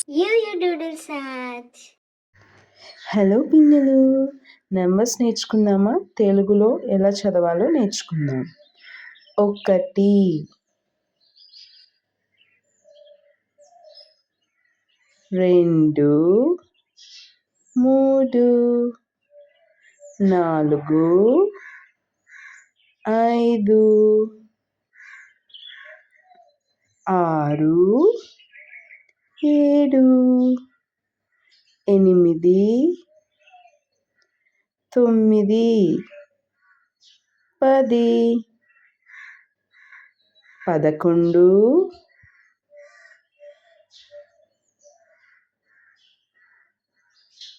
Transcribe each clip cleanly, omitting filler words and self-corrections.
You doodle sat. Hello పిల్లలు, numbers నేర్చుకుందామా? తెలుగులో ఎలా చదవాలో నేర్చుకుందాం. 1 2 3 4 5 6 7 8 9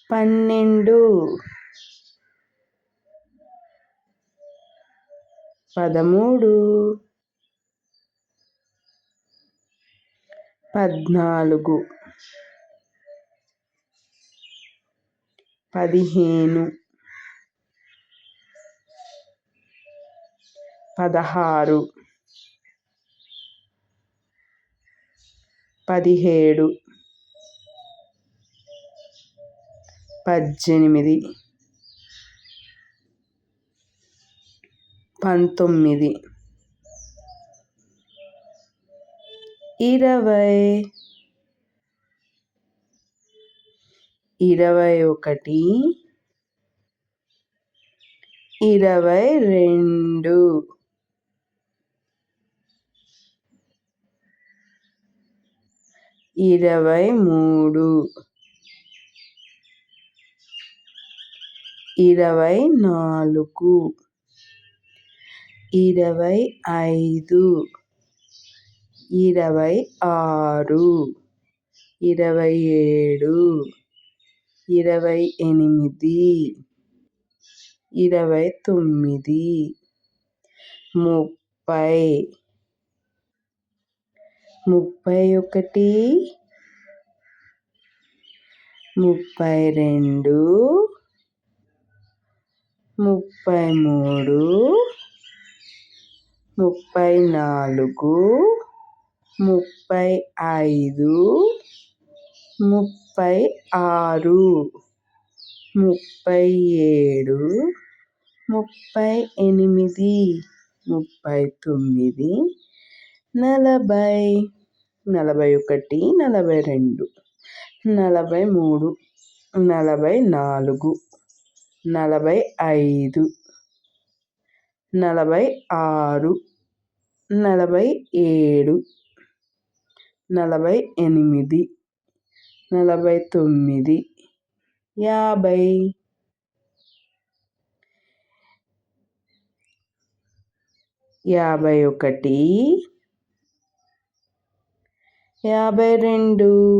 10 11 12 13 14 15 16 17 18 19 20 21 22 23 24 25 26 27 28 29 30 31 32 33 34 35 36 37 38 39 40 41 42 43 44 45 46 47 48 49 50 51 52 53 54 55 56 57 58 59 60 61 62 63 64 65 66 67 68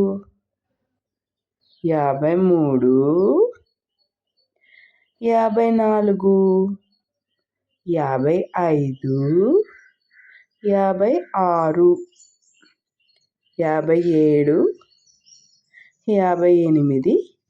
69 70 71 72 73 74 75 76 77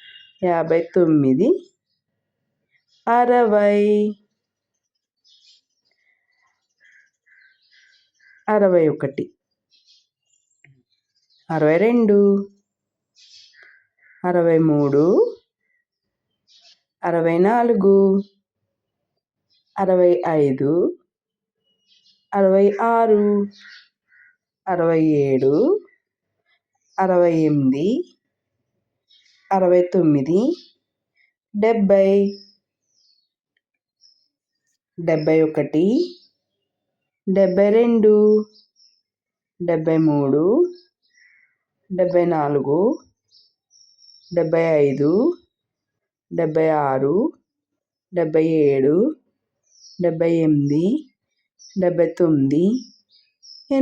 78 79 80 81 82 83 84 85 86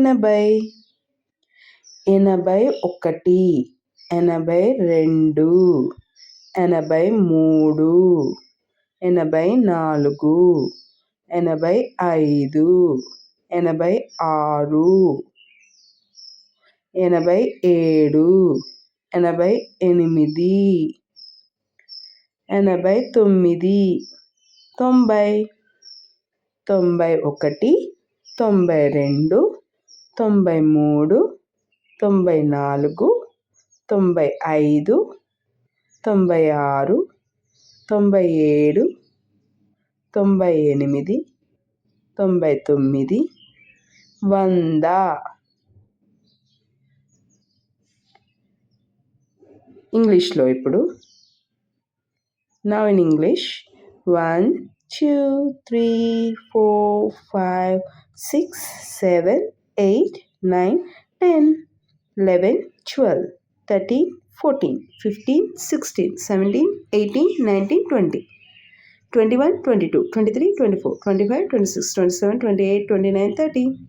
87 88 89 90 91 92 93 94 95, 96, 97, 98, 99, 100. ఇంగ్లీష్లో ఇప్పుడు Now in English, 1, 2, 3, 4, 5, 6, 7, 8, 9, 10, 11, 12, 13, 14, 15, 16, 17, 18, 19, 20, 21, 22, 23, 24, 25, 26, 27, 28, 29, 30,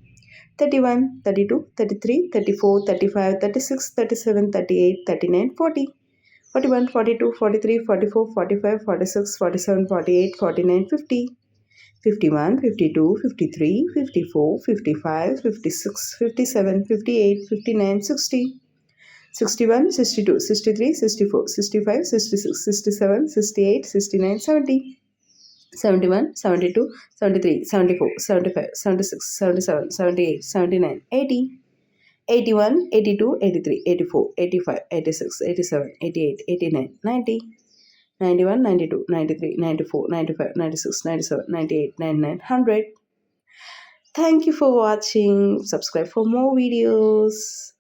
31, 32, 33, 34, 35, 36, 37, 38, 39, 40. 41, 42, 43, 44, 45, 46, 47, 48, 49, 50, 51, 52, 53, 54, 55, 56, 57, 58, 59, 60, 61, 62, 63, 64, 65, 66, 67, 68, 69, 70, 71, 72, 73, 74, 75, 76, 77, 78, 79, 80. 81, 82, 83, 84, 85, 86, 87, 88, 89, 90, 91, 92, 93, 94, 95, 96, 97, 98, 99, 100. Thank you for watching. Subscribe for more videos.